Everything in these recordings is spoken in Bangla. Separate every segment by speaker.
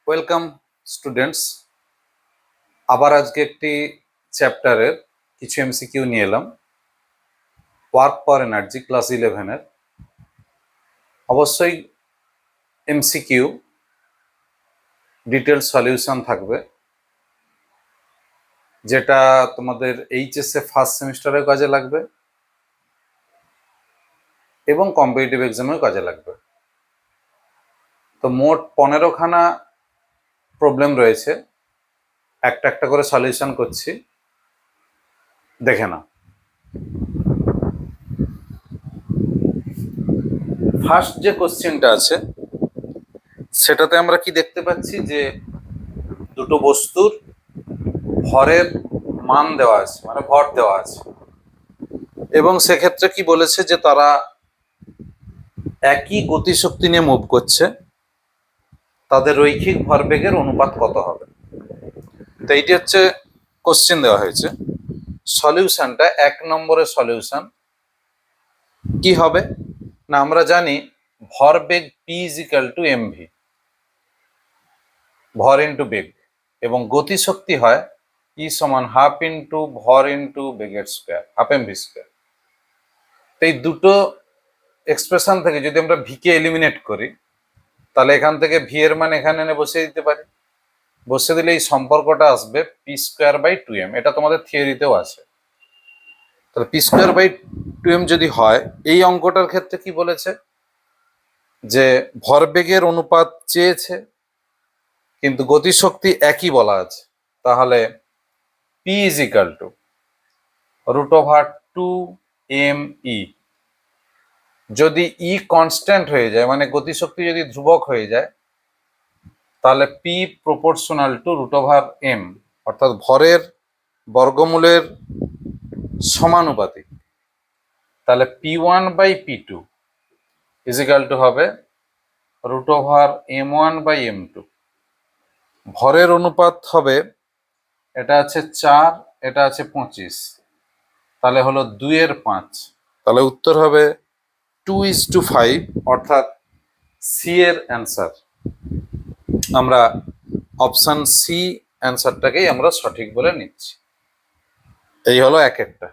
Speaker 1: Welcome students. আবার আজকে একটি চ্যাপ্টারের কিছু এমসিকিউ নিয়ে এলাম। ওয়ার্ক ফর এনার্জি ক্লাস 11-এর অবশ্যই এমসিকিউ ডিটেল সলিউশন থাকবে, যেটা তোমাদের এইচএসএ ফার্স্ট সেমিস্টারে কাজে লাগবে এবং কম্পিটিটিভ এক্সামেও কাজে লাগবে। তো মোট 15খানা প্রবলেম রয়েছে, একটা একটা করে সলিউশন করছি, দেখে নাও। ফার্স্ট যে কোশ্চেনটা আছে সেটাতে আমরা কি দেখতে পাচ্ছি যে দুটো বস্তুর ভরের মান দেওয়া আছে, মানে ভর দেওয়া আছে, এবং সেক্ষেত্রে কি বলেছে যে তারা একই গতিশক্তি নিয়ে মুভ করছে, তাদের রৈখিক ভরবেগের অনুপাত কত হবে। তো এইটি হচ্ছে কোশ্চেন দেওয়া হয়েছে। সলিউশনটা 1 নম্বরের সলিউশন কি হবে না, আমরা জানি ভরবেগ P is equal two MV, ভর ইন্টু বেগ, এবং গতিশক্তি হয় ই সমান হাফ ইন্টু ভর ইন্টু বেগের স্কোয়ার, হাফ এমভি স্কোয়ার। তো এই দুটো এক্সপ্রেশন থেকে যদি আমরা ভি কে এলিমিনেট করি, তাহলে এখান থেকে ভি এর মান এখানে এনে বসিয়ে দিতে পারি। বসিয়ে দিলে এই সম্পর্কটা আসবে পি স্কোয়ার বাই 2m। এটা তোমাদের থিওরিতেও আছে। তাহলে পি স্কোয়ার বাই 2m যদি হয়, এই অঙ্কটার ক্ষেত্রে কি বলেছে যে ভরবেগের অনুপাত চেয়েছে, কিন্তু গতিশক্তি একই বলা আছে। তাহলে P is equal two √2m/e। যদি ই কনস্ট্যান্ট হয়ে যায়, মানে গতিশক্তি যদি ধ্রুবক হয়ে যায়, তাহলে পি প্রপোর্শনাল টু √m, অর্থাৎ ভরের বর্গমূলের সমানুপাতিক। তাহলে p1/p2 ইজ ইকাল টু হবে √m1/m2। ভরের অনুপাত হবে, এটা আছে 4, এটা আছে 25, তাহলে হলো 2/5। তাহলে উত্তর হবে 2:5, অর্থাৎ সি এর অ্যান্সার। আমরা অপশন সি অ্যান্সারটাকেই আমরা সঠিক বলে নিচ্ছি। এই হলো এক একটা।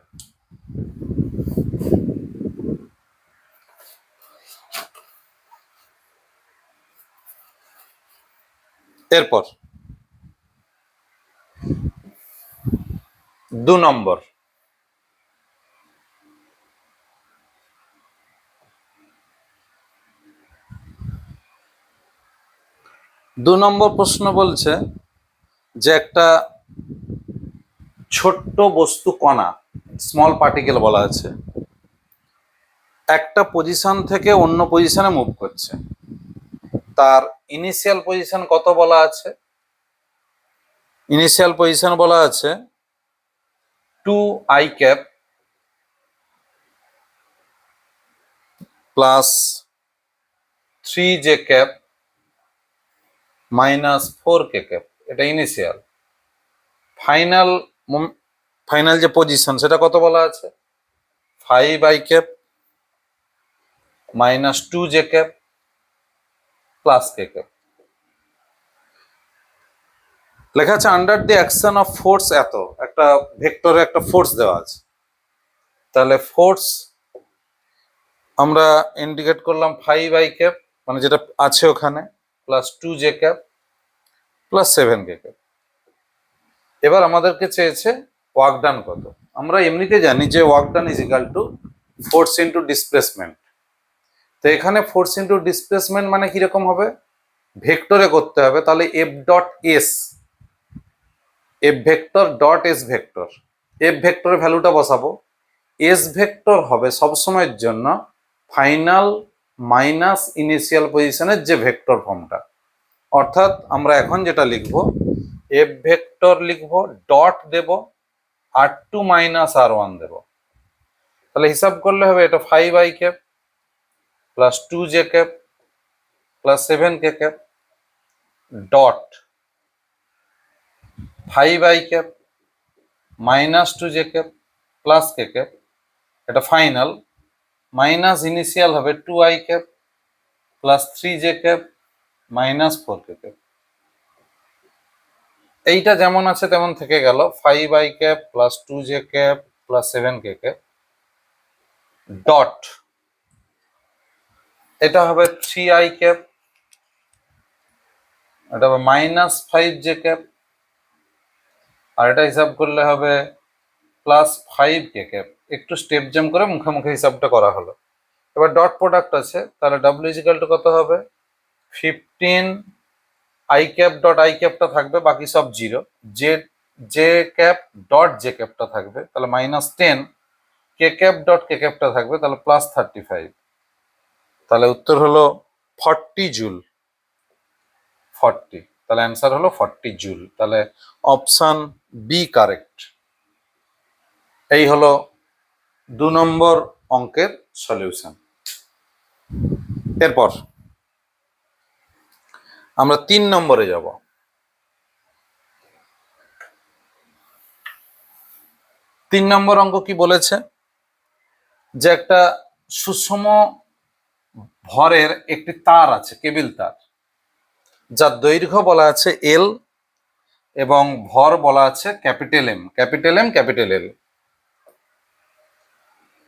Speaker 1: এরপর 2 নম্বর। প্রশ্ন বলছে যে একটা ছোট্ট বস্তু কণা, স্মল পার্টিকেল বলা আছে, একটা পজিশন থেকে অন্য পজিশনে মুভ করছে। তার ইনিশিয়াল পজিশন কত বলা আছে? ইনিশিয়াল পজিশন বলা আছে 2i cap plus 3j cap minus 4k cap. এটা ইনিশিয়াল। ফাইনাল যে পজিশন সেটা কত বলা আছে? 5i cap minus 2j cap plus k cap. লেখা আছে under the action of force, এত একটা ভেক্টরে একটা ফোর্স দেওয়া আছে। তাহলে ফোর্স আমরা ইন্ডিকেট করলাম 5i ক্যাপ, মানে যেটা আছে ওখানে, plus 2j cap plus 7k cap. এবার আমাদেরকে চেয়েছে ওয়ার্ক ডান কত। আমরা এমনিতে জানি যে work done is equal to force into displacement. তো এখানে ফোর্স ইন্টু ডিসপ্লেসমেন্ট মানে কিরকম হবে? ভেক্টরে করতে হবে। তাহলে F dot S, F vector dot S vector, F ভেক্টরের ভ্যালুটা বসাবো। এস ভেক্টর হবে সবসময়ের জন্য ফাইনাল মাইনাস ইনিশিয়াল পজিশনের যে ভেক্টর ফর্মটা। অর্থাৎ আমরা এখন যেটা লিখব, এফ ভেক্টর লিখব, ডট দেব, r2 মাইনাস r1 দেব। তাহলে হিসাব করলে হবে এটা 5i cap plus 2j cap plus 7k cap dot 5i cap minus 2j cap plus k cap, এটা ফাইনাল, মাইনাস ইনিশিয়াল হবে 2i cap plus 3j cap minus 4k cap. এইটা যেমন আছে তেমন থেকে গেল, 5i plus 2j plus 7k dot, এটা হবে 3i, এটা হবে -5j, আর এটা হিসাব করলে হবে +5k। একটু স্টেপ জাম্প করে মুখে মুখে হিসাবটা করা হলো। এবার ডট প্রোডাক্ট আছে, তাহলে ডাব্লিউ ইজিক্যাল টু কত হবে, 15 আই ক্যাপ ডট আই ক্যাপটা থাকবে, বাকি সব zero. J J cap dot J ক্যাপটা থাকবে, তাহলে -10। কে ক্যাপ ডট কে ক্যাপটা থাকবে, তাহলে +35। তাহলে উত্তর হলো 40 জুল। 40, তাহলে অ্যান্সার হলো 40 জুল। তাহলে অপশন বি কারেক্ট। এই হলো 2 নম্বর অঙ্কের সলিউশন। এরপর আমরা 3 নম্বরে যাব। 3 নম্বর অঙ্ক কি বলেছে, যে একটা সুষম ভরের একটি তার আছে, কেবল তার, যার দৈর্ঘ্য বলা আছে এল এবং ভর বলা আছে capital M, capital M, capital L.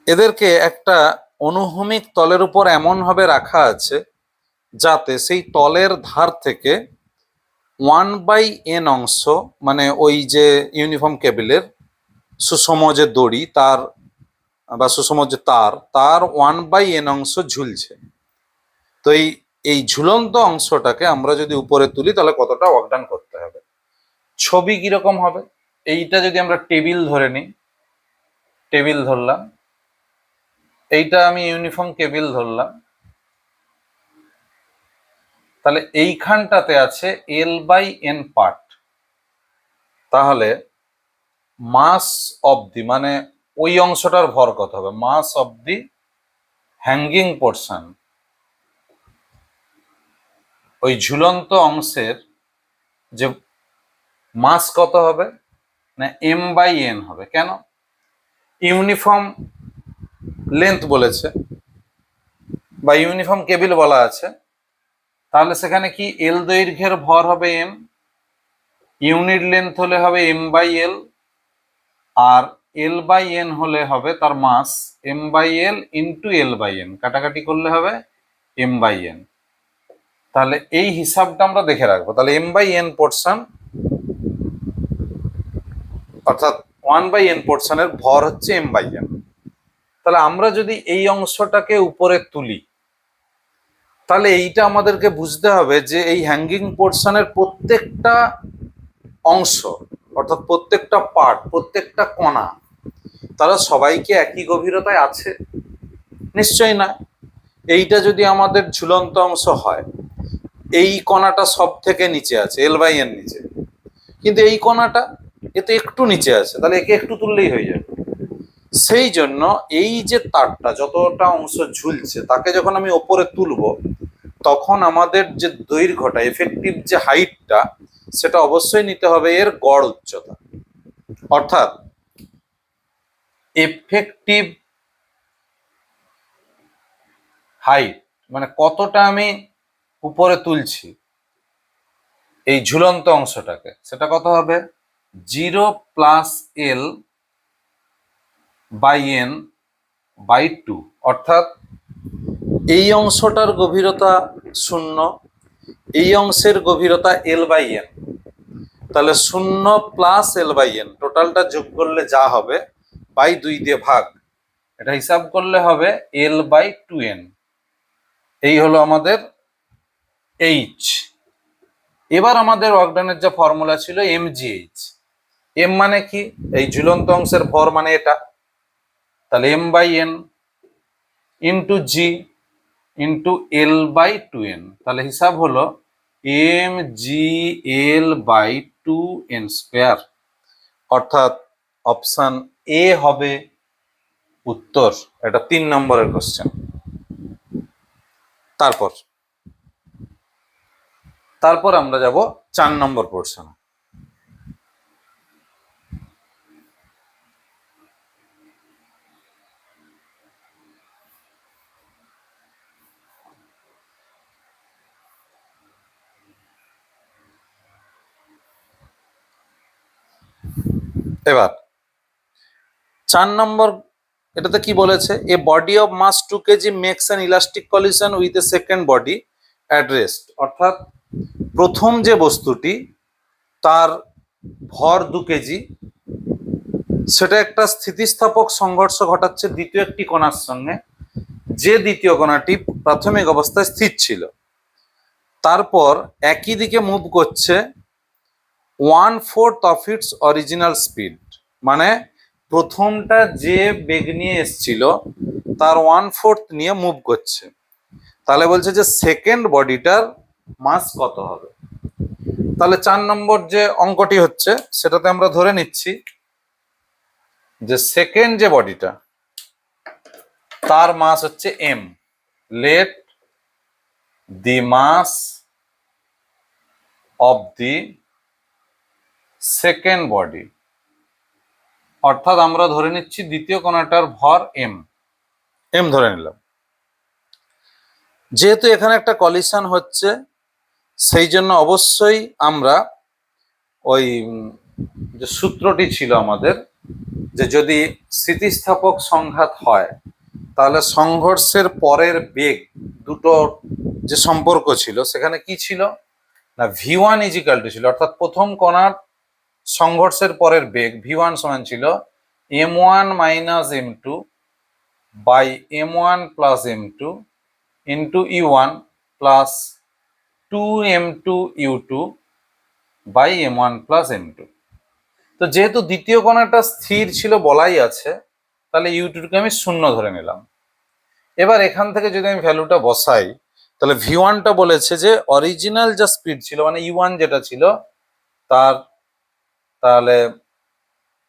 Speaker 1: এদেরকে একটা অনুভূমিক তলের উপর এমন ভাবে রাখা আছে যাতে সেই তলের ধার থেকে 1/n অংশ, মানে ওই যে ইউনিফর্ম কেবলের সুষম যে দড়ি তার বা সুষম যে তার, তার 1/n অংশ ঝুলছে। তো এই ঝুলন্ত অংশটাকে আমরা যদি উপরে তুলি তাহলে কতটা ওয়ার্ক করতে হবে। ছবি কিরকম হবে, এইটা যদি আমরা টেবিল ধরে নিই, টেবিল ধরলাম, এইটা আমি ইউনিফর্ম কেবল ধরলাম, তাহলে এইখানটাতে আছে L/N পার্ট। তাহলে মাস অফ দি, মানে ওই অংশটার ভর কত হবে, মাস অফ দি হ্যাঙ্গিং পোর্শন, ওই ঝুলন্ত অংশের যে মাস কত হবে না M/N হবে। কেন, ইউনিফর্ম লেন্থ বলেছে বা ইউনিফর্ম কেবল বলা আছে, তাহলে সেখানে কি এল দৈর্ঘ্যের ভর হবে এম, ইউনিট লেন্থ হলে হবে M/L, আর L/N হলে হবে তার মাস M/L ইন্টু L/N, কাটাকাটি করলে হবে M/N। তাহলে এই হিসাবটা আমরা দেখে রাখবো। তাহলে M/N পোর্শন, অর্থাৎ 1/n পোর্শনের ভর হচ্ছে M/N। তাহলে আমরা যদি এই অংশটাকে উপরে তুলি, তাহলে এইটা আমাদেরকে বুঝতে হবে যে এই হ্যাঙ্গিং পোর্শনের প্রত্যেকটা অংশ, অর্থাৎ প্রত্যেকটা পার্ট, প্রত্যেকটা কণা, তারা সবাইকে একই গভীরতায় আছে? নিশ্চয়ই না। এইটা যদি আমাদের ঝুলন্ত অংশ হয়, এই কণাটা সব থেকে নিচে আছে, L/N নিচে, কিন্তু এই কণাটা এ তো একটু নিচে আছে, তাহলে একে একটু তুললেই হয়ে যাবে। সেই জন্য এই যে তারটা যতটা অংশ ঝুলছে তাকে যখন আমি ওপরে তুলবো, তখন আমাদের যে দৈর্ঘ্যটা, এফেক্টিভ যে হাইটটা, সেটা অবশ্যই নিতে হবে এর গড় উচ্চতা। অর্থাৎ এফেক্টিভ হাইট মানে কতটা আমি উপরে তুলছি এই ঝুলন্ত অংশটাকে, সেটা কত হবে 0+L/N/2। অর্থাৎ এই অংশটার গভীরতা 0, এই অংশের গভীরতা L/N, তাহলে 0 প্লাস L/N টোটালটা যোগ করলে যা হবে বাই 2 দিয়ে ভাগ, এটা হিসাব করলে হবে L/2N। এই হলো আমাদের H। এবার আমাদের ওয়ার্কডানের যে ফর্মুলা ছিল mgh, এম মানে কি, এই ঝুলন্ত অংশের ভর মানে এটা, তাহলে M/N into G into L/2N, তাহলে হিসাব হলো mgL/2N²। অর্থাৎ অপশন এ হবে উত্তর। এটা 3 নম্বরের কোশ্চেন। তারপর আমরা যাব 4 নম্বর পোর্শন। এবার 4 নম্বর এটাতে কি বলেছে, a body of mass 2 KG makes an elastic collision with a second body at rest. অর্থাৎ প্রথম যে বস্তুটি তার ভর 2 কেজি, সেটা একটা স্থিতিস্থাপক সংঘর্ষ ঘটাচ্ছে দ্বিতীয় একটি কণার সঙ্গে, যে দ্বিতীয় কণাটি প্রাথমিক অবস্থায় স্থির ছিল, তারপর একই দিকে মুভ করছে 1/4 অফ ইটস অরিজিনাল স্পিড। মানে প্রথমটা যে বেগ নিয়ে এসছিল তার 1/4 নিয়ে মুভ করছে। তাহলে বলছে যে সেকেন্ড বডিটার মাস কত হবে। তাহলে 4 নম্বর যে অঙ্কটি হচ্ছে সেটাতে আমরা ধরে নিচ্ছি যে সেকেন্ড যে বডিটা তার মাস হচ্ছে m। Let the mass of the second body, অর্থাৎ আমরা ধরে নিচ্ছি দ্বিতীয় কণাটার ভর m ধরে নিলাম। যেহেতু এখানে একটা কলিশন হচ্ছে সেই জন্য অবশ্যই আমরা ওই যে সূত্রটি ছিল আমাদের, যে যদি স্থিতিস্থাপক সংঘাত হয় তাহলে সংঘর্ষের পরের বেগ দুটোর যে সম্পর্ক ছিল সেখানে কি ছিল না v1 ইজিক্যাল টু ছিল, অর্থাৎ প্রথম কণার সংঘর্ষের পরের বেগ v1 সমান ছিল m1 minus m2 by m1 plus m2 into u1 plus 2m2 u2 by m1 plus m2। তো যেহেতু দ্বিতীয় কণাটা স্থির ছিল বলাই আছে, তাহলে u2কে আমি 0 ধরে নিলাম। এবার এখান থেকে যদি আমি ভ্যালুটা বসাই তাহলে v1টা বলেছে যে অরিজিনাল যা স্পিড ছিল মানে u1 যেটা ছিল তার, তাহলে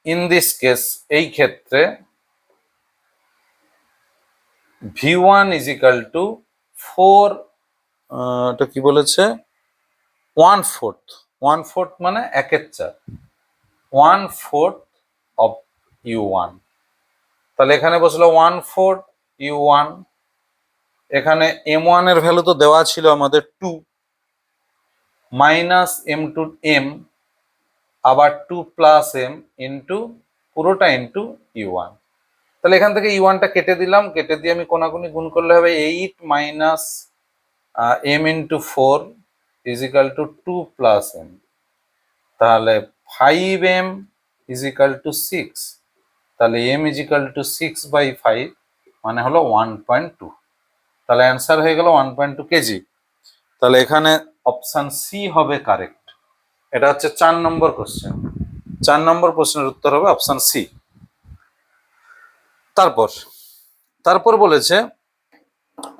Speaker 1: ইন দিস কেস এই ক্ষেত্রে v1 ইজিক্যাল টু 4, এটা কি বলেছে 1/4 মানে 1/4, 1/4 অফ u1। তাহলে এখানে বসলো 1/4 u1, এখানে m1 এর ভ্যালু তো দেওয়া ছিল আমাদের 2 মাইনাস m2 m, আবার 2 প্লাস m ইন্টু পুরোটা ইন্টু u1। তাহলে এখান থেকে u1টা কেটে দিলাম, কেটে দিয়ে আমি কোনাকুনি গুণ করলে হবে 8 minus m into 4 equal to 2 plus m। তাহলে 5m ইজিক্যাল টু 6, তাহলে m ইজিক্যাল টু 6/5 মানে হলো 1.2। তাহলে অ্যান্সার হয়ে গেল 1.2 কেজি। তাহলে এখানে অপশন সি হবে কারেক্ট। এটা হচ্ছে 4 নম্বর কোশ্চেন। 4 নম্বর প্রশ্নের উত্তর হবে অপশন সি। তারপর বলেছে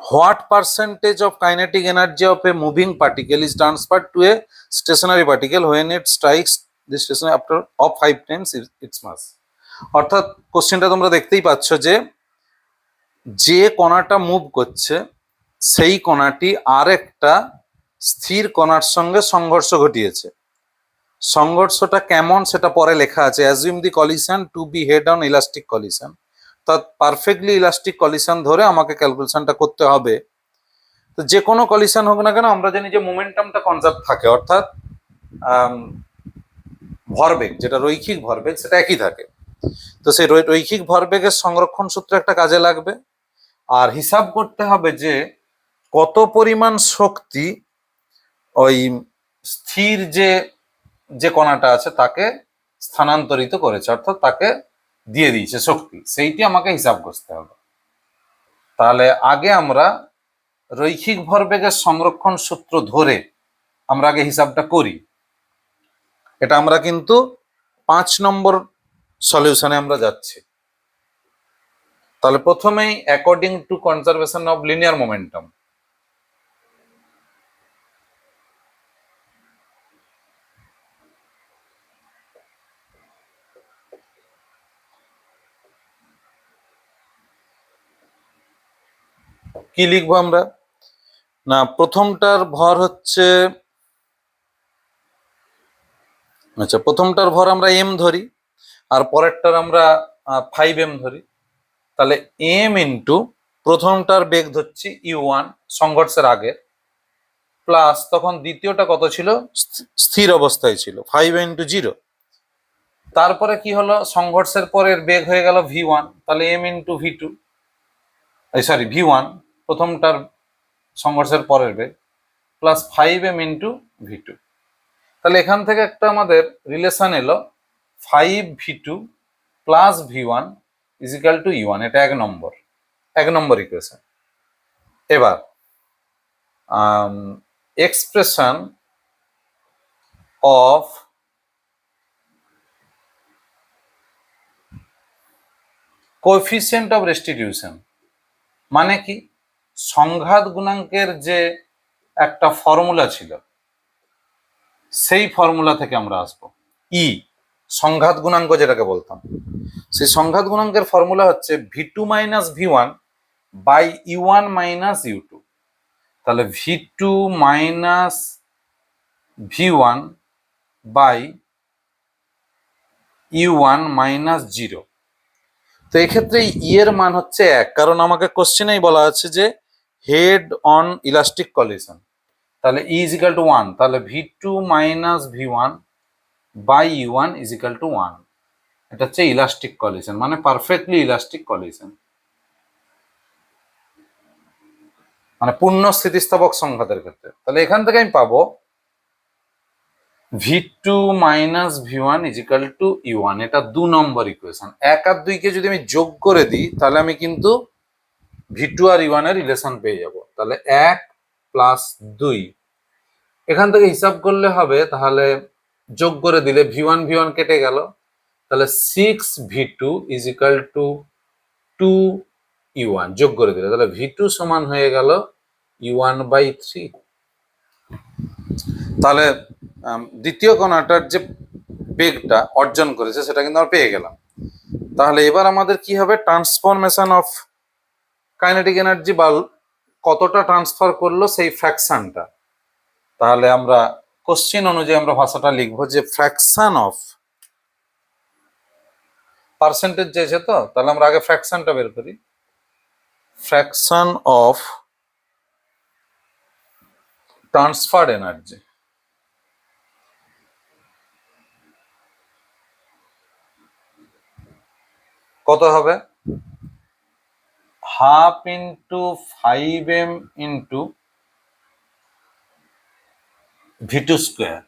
Speaker 1: what percentage of kinetic energy of a moving particle is transferred to a stationary particle when it strikes the station after of 5 times its mass. অর্থাৎ কোশ্চেনটা তোমরা দেখতেই পাচ্ছ যে যে কণাটা মুভ করছে সেই কণাটি আর একটা স্থির কণার সঙ্গে সংঘর্ষ ঘটিয়েছে। সংঘর্ষটা কেমন সেটা পরে লেখা আছে, assume the collision to be head on elastic collision. তা পারফেক্টলি ইলাস্টিক কলিশন ধরে আমাকে ক্যালকুলেশনটা করতে হবে। তো যে কোনো কলিশন হোক না কেন আমরা জানি যে মোমেন্টামটা কনজার্ভ থাকে, অর্থাৎ ভরবেগ যেটা রৈখিক ভরবেগ সেটা একই থাকে। তো সেই রৈখিক ভরবেগের সংরক্ষণ সূত্র একটা কাজে লাগবে, আর হিসাব করতে হবে যে কত পরিমাণ শক্তি ওই স্থির যে কণাটা আছে তাকে স্থানান্তরিত করেছে, অর্থাৎ তাকে দিয়ে দিয়েছে শক্তি, সেইটি আমাকে হিসাব করতে হবে। তাহলে আগে আমরা রৈখিক ভরবেগের সংরক্ষণ সূত্র ধরে আমরা আগে হিসাবটা করি। এটা আমরা কিন্তু 5 নম্বর সলিউশনে আমরা যাচ্ছি। তাহলে প্রথমেই according to conservation of linear momentum, কি লিখবো আমরা না প্রথমটার ভর হচ্ছে, আচ্ছা প্রথমটার ভর আমরা m ধরি আর পরেরটার আমরা 5m ধরি। তাহলে m ইন্টু প্রথমটার বেগ ধরছি u1 সংঘর্ষের আগে, প্লাস তখন দ্বিতীয়টা কত ছিল স্থির অবস্থায় ছিল 5 ইন্টু 0, তারপরে কি হলো, সংঘর্ষের পরের বেগ হয়ে গেল v1, তাহলে m into v2, sorry v1 প্রথমটার সংঘর্ষের পরের বেগ, প্লাস 5m ইন্টু v2। তাহলে এখান থেকে একটা আমাদের রিলেশন এলো 5v2 plus v1 is equal two e1। এটা এক নম্বর ইকুয়েশন। এবার expression of coefficient of restitution মানে কি, সংঘাত গুণাঙ্কের যে একটা ফর্মুলা ছিল সেই ফর্মুলা থেকে আমরা আসবো। সংঘাত গুণাঙ্ক যেটাকে বলতাম, সেই সংঘাত গুণাঙ্কের ফর্মুলা হচ্ছে v2 minus v1 by u1 minus u2। তাহলে v2 minus v1 by u1 minus 0। তো এক্ষেত্রে এর মান হচ্ছে 1, কারণ আমাকে কোশ্চেনেই বলা আছে যে হেড অন ইলাস্টিক কলিশন। তাহলে e ইজিক্যাল টু 1, তাহলে v2 minus v1 by u1 is equal two 1। এটা হচ্ছে ইলাস্টিক কলিশন, মানে পারফেক্টলি ইলাস্টিক কলিশন, মানে পূর্ণ স্থিতিস্থাপক সংঘাতের ক্ষেত্রে। তাহলে এখান থেকে আমি পাবো v2 minus v1 is equal two u1। এটা 2 নম্বর ইকুয়েশন। 1 আর 2 কে যদি আমি যোগ করে দিই তাহলে আমি কিন্তু v2 আর u1 এর রিলেশন পেয়ে যাব। তাহলে 1 প্লাস 2, এখান থেকে হিসাব করলে হবে, তাহলে যোগ করে দিলে v1 কেটে গেল, তাহলে 6v2 ইজিক্যাল টু 2u1 যোগ করে দিলে, তাহলে v2 সমান হয়ে গেল u1 বাই 3। তাহলে দ্বিতীয় কণাটার যে বেগটা অর্জন করেছে সেটা কিন্তু আমরা পেয়ে গেলাম। তাহলে এবার আমাদের কি হবে, ট্রান্সফরমেশন অফ কাইনেটিক এনার্জি বা কতটা ট্রান্সফার করলো সেই ফ্র্যাকশনটা। তাহলে আমরা কোশ্চেন অনুযায়ী আমরা ভাষাটা লিখবো যে ফ্র্যাকশন অফ, পার্সেন্টেজ চেয়েছে তো, তাহলে আমরা আগে ফ্র্যাকশনটা বের করি। ফ্র্যাকশন অফ ট্রান্সফার্ড এনার্জি কত হবে, half into 5m into v2 square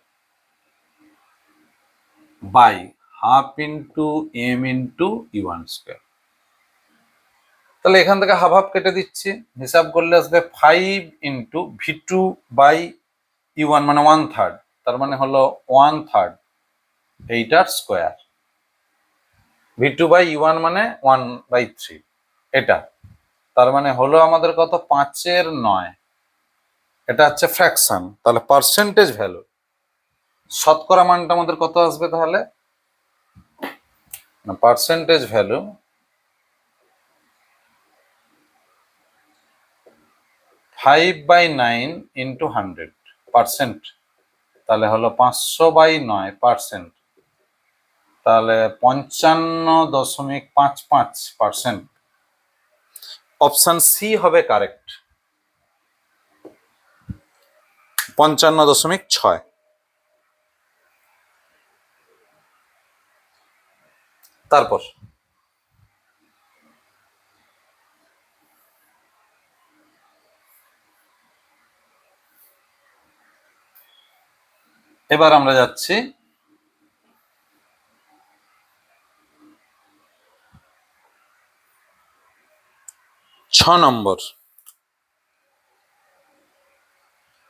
Speaker 1: by half into m into u1 square. তাহলে এখান থেকে হাফ হাফ কেটে দিচ্ছি, হিসাব করলে আসবে 5 ইন্টু v2 বাই u1 মানে 1/3, তার মানে হলো 1/3 এইটার স্কোয়ার। v2 বাই u1 মানে 1/3 এটা, তার মানে হলো আমাদের কত, 5/9। এটা হচ্ছে ফ্র্যাকশন। তাহলে পার্সেন্টেজ ভ্যালু, শতকরা মানটা আমাদের কত আসবে, তাহলে না পার্সেন্টেজ ভ্যালু 5/9 ইন্টু 100%, তাহলে হলো 500/9%, তাহলে 55.55%। অপশন সি হবে কারেক্ট, 55.6। তারপর এবার আমরা যাচ্ছি 6 নম্বর।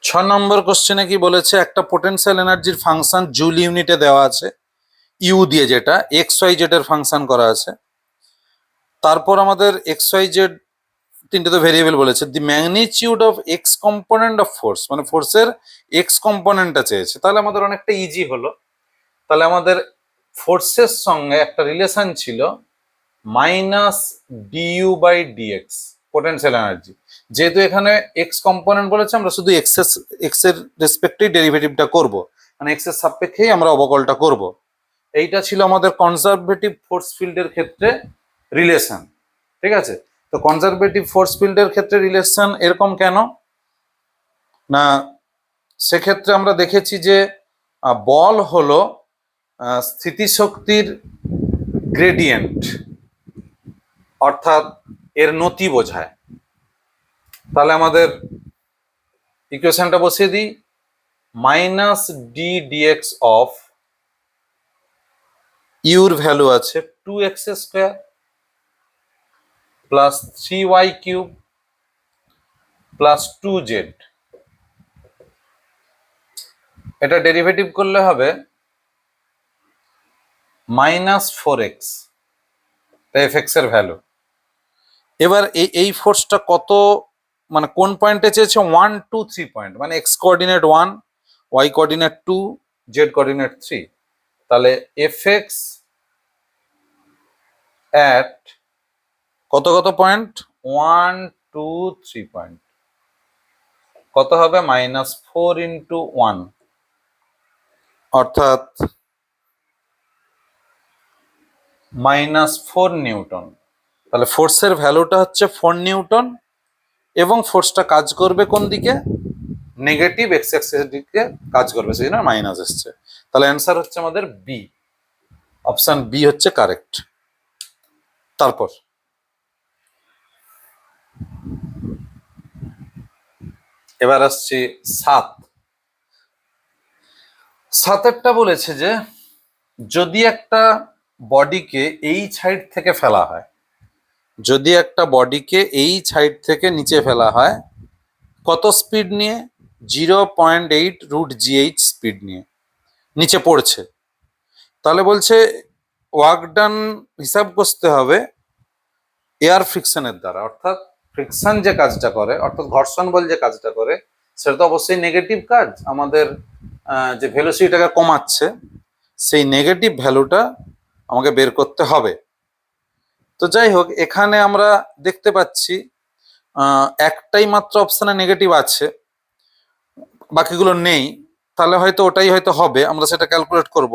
Speaker 1: 6 নম্বর কোশ্চেনে কি বলেছে, একটা পোটেনশিয়াল এনার্জির ফাংশন জুল ইউনিটে দেওয়া আছে, ইউ দিয়ে, যেটা এক্স ওয়াই জেড এর ফাংশন করা আছে। তারপর আমাদের এক্স ওয়াই জেড তিনটে তো ভেরিয়েবল বলেছে, the magnitude of X component of force, মানে ফোর্সের এক্স কম্পোনেন্টটা চেয়েছে। তাহলে আমাদের অনেকটা ইজি হলো। তাহলে আমাদের ফোর্সের সঙ্গে একটা রিলেশন ছিল minus dU by dx potential energy. যেহেতু এখানে এক্স কম্পোনেন্ট বলেছে, আমরা শুধু এক্স এর রেসপেক্টেই ডেরিভেটিভটা করব, মানে এক্স এর সাপেক্ষেই আমরা অবকলনটা করব। এইটা ছিল আমাদের কনজারভেটিভ ফোর্স ফিল্ডের ক্ষেত্রে রিলেশন। ঠিক আছে, তো কনজারভেটিভ ফোর্স ফিল্ডের ক্ষেত্রে রিলেশন এরকম কেন না, সেক্ষেত্রে আমরা দেখেছি যে বল হলো স্থিতিশক্তির গ্রেডিয়েন্ট অর্থাৎ এর নতি বোঝায়। তাহলে আমাদের ইকুয়েশনটা বসিয়ে দিই, minus d dx of your value আছে 2x² plus 3y³ plus 2z, এটা ডেরিভেটিভ করলে হবে -4x, এফ এর ভ্যালু। এবার এই ফোর্সটা কত, মানে কোন পয়েন্টে চেয়েছে, 1 2 3 পয়েন্ট, মানে x coordinate 1, y coordinate 2, z coordinate 3। তাহলে এফ এক্স অ্যাট কত কত পয়েন্ট, 1 2 3 পয়েন্ট, কত হবে, -4 ইন্টু 1, অর্থাৎ -4 নিউটন। তাহলে ফোর্সের ভ্যালুটা হচ্ছে 4 নিউটন এবং ফোর্সটা কাজ করবে কোন দিকে, নেগেটিভ এক্স অ্যাক্সিসের দিকে কাজ করবে, সেই জন্য মাইনাস এসছে। তাহলে অ্যান্সার হচ্ছে আমাদের বি, অপশন বি হচ্ছে কারেক্ট। তারপর এবার আসছি সাতেরটা বলেছে যে যদি একটা বডিকে এই সাইড থেকে ফেলা হয়, যদি একটা বডিকে এই সাইড থেকে নিচে ফেলা হয়, কত স্পিড নিয়ে, 0.8√gh স্পিড নিয়ে নিচে পড়ছে, তাহলে বলছে ওয়ার্ক ডান হিসাব করতে হবে এয়ার ফ্রিকশনের দ্বারা। অর্থাৎ ফ্রিকশন যে কাজটা করে, অর্থাৎ ঘর্ষণ বল যে কাজটা করে, সেটা তো অবশ্যই নেগেটিভ কাজ। আমাদের যে ভেলোসিটিটাকে কমাচ্ছে, সেই নেগেটিভ ভ্যালুটা আমাকে বের করতে হবে। তো যাই হোক, এখানে আমরা দেখতে পাচ্ছি একটাই মাত্র অপশানে নেগেটিভ আছে, বাকিগুলো নেই। তাহলে হয়তো ওটাই হয়তো হবে, আমরা সেটা ক্যালকুলেট করব।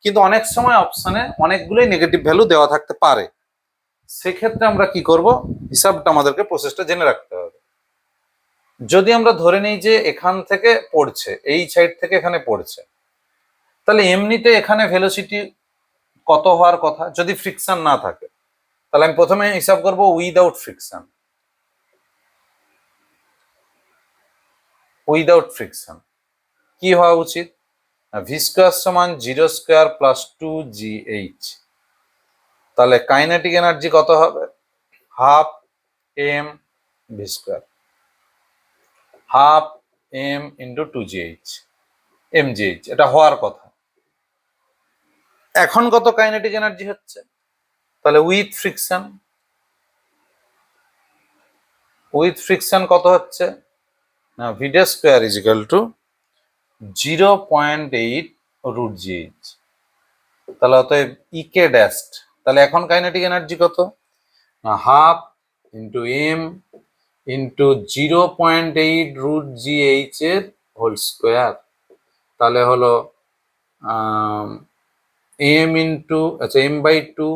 Speaker 1: কিন্তু অনেক সময় অপশানে অনেকগুলোই নেগেটিভ ভ্যালু দেওয়া থাকতে পারে, সেক্ষেত্রে আমরা কি করব, হিসাবটা আমাদেরকে প্রসেসটা জেনে রাখতে হবে। যদি আমরা ধরে নিই যে এখান থেকে পড়ছে, এই সাইড থেকে এখানে পড়ছে, তাহলে এমনিতে এখানে ভেলোসিটি কত হওয়ার কথা যদি ফ্রিকশন না থাকে। তাহলে আমি প্রথমে হিসাব করব উইদাউট ফ্রিকশন। উইদাউট ফ্রিকশন কি হওয়া উচিত, ভি স্কোয়ার সমান 0² প্লাস 2gh। তাহলে কাইনেটিক এনার্জি কত হবে, 12 mv², 12 m into 2gh, mgh, এটা হওয়ার কথা। এখন কত কাইনেটিক এনার্জি হচ্ছে, তাহলে উইথ ফ্রিকশন কত হচ্ছে না, v² ইজিক্যাল টু 0.8√gh। তাহলে অতএব ইকে ড্যাস্ট, তাহলে এখন কাইনেটিক এনার্জি কত না, 12 ইন্টু m ইন্টু 0.8√gh এর হোল স্কোয়ার। তাহলে হলো m ইন্টু, আচ্ছা m/2,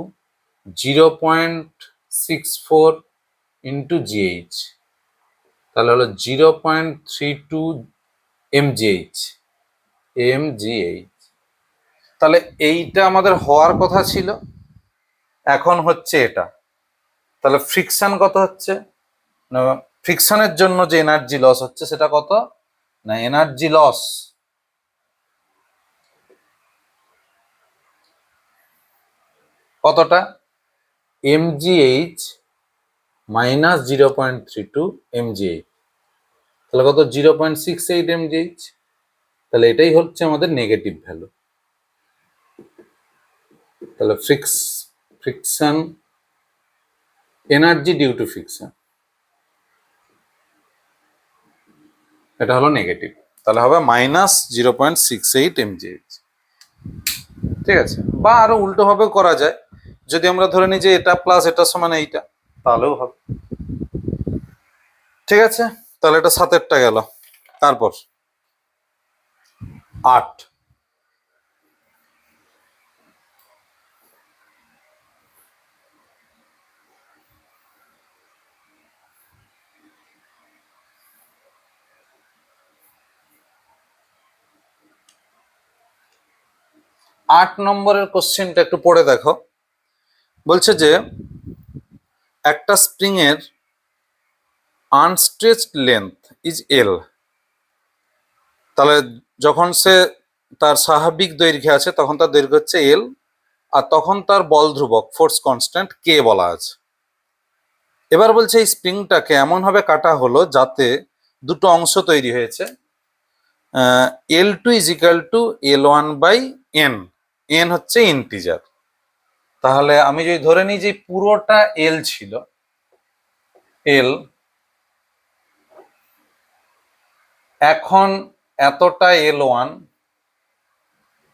Speaker 1: 0.64 ইন্টু gh, তাহলে হলো 0.32 mgh। তাহলে এইটা আমাদের হওয়ার কথা ছিল, এখন হচ্ছে এটা। তাহলে ফ্রিকশন কত হচ্ছে না, ফ্রিকশনের জন্য যে এনার্জি লস হচ্ছে সেটা কত না, এনার্জি লস কতটা, mgh মাইনাস 0.32 mgh, তাহলে কত, 0.68 mgh। তাহলে এটাই হচ্ছে আমাদের নেগেটিভ ভ্যালু। তাহলে friction energy due to friction, এটা হলো নেগেটিভ, তাহলে হবে -0.68 mgh। ঠিক আছে, বা আরো উল্টো ভাবে করা যায়, যদি আমরা ধরে নিই যে এটা প্লাস এটা সমান এইটা, তাহলেও হবে। ঠিক আছে, তাহলে এটা 7টা গেল। তারপর 8, 8 নম্বরের কোশ্চেনটা একটু পড়ে দেখো। বলছে যে একটা স্প্রিং এর আনস্ট্রেচড লেন্থ ইজ এল। তাহলে যখন সে তার স্বাভাবিক দৈর্ঘ্যে আছে তখন তার দৈর্ঘ্য হচ্ছে এল, আর তখন তার বল ধ্রুবক ফোর্স কনস্ট্যান্ট কে বলা আছে। এবার বলছে এই স্প্রিংটাকে এমন ভাবে কাটা হলো যাতে দুটো অংশ তৈরি হয়েছে। L2 is equal to L1/n, n হচ্ছে ইন্টিজার। তাহলে আমি যদি ধরে নিই যে পুরোটা এল ছিল, এল, এখন এতটা L1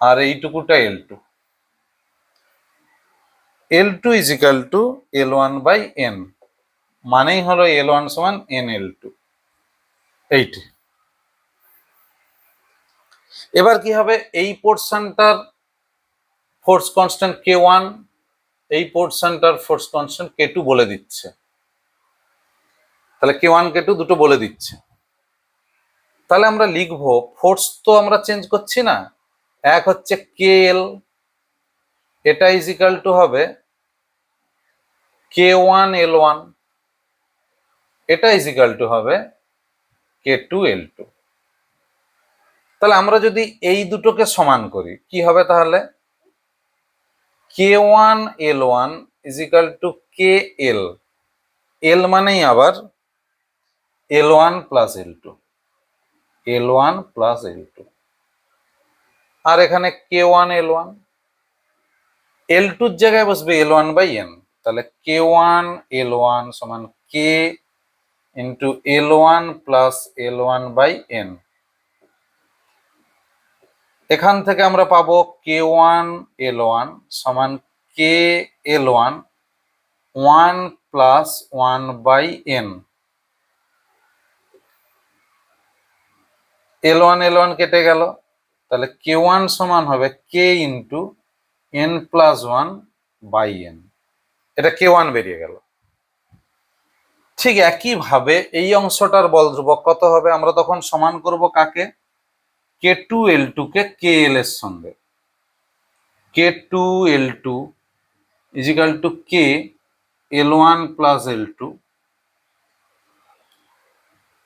Speaker 1: আর এইটুকুটা L2, L2 is equal to L1/n, মানেই হলো L1 সমান nL2, এইটি। এবার কি হবে, এই পোর্শনটার ফোর্স কনস্ট্যান্ট K1, এই পোর্শনটার ফোর্স কনস্ট্যান্ট K2 বলে দিচ্ছে। তাহলে K1 K2 দুটো বলে দিচ্ছে। তাহলে আমরা লিখবো, ফোর্স তো আমরা চেঞ্জ করছি না, এক হচ্ছে KL, এটা ইজ ইকাল টু হবে K1L1, এটা ইজ ইকাল টু হবে K2L2। তাহলে আমরা যদি এই দুটোকে সমান করি কি হবে, তাহলে K1L1 is equal two KL, L মানেই আবার L1 plus L2, L1 plus L2, আর এখানে K1L1, L2 এর জায়গায় বসবে L1/n, তাহলে K1L1 সমান K into L1 plus L1/n। এখান থেকে আমরা পাবো K1L1 সমান KL1 1 প্লাস 1/n। L1 কেটে গেল, তাহলে K1 সমান হবে K ইন্টু n+1/n, এটা K1 বেরিয়ে গেল। ঠিক একইভাবে এই অংশটার বল ধ্রুবক কত হবে, আমরা তখন সমান করব কাকে, K2L2 কে KL এর সঙ্গে। K2L2 is equal two KL1 plus L2,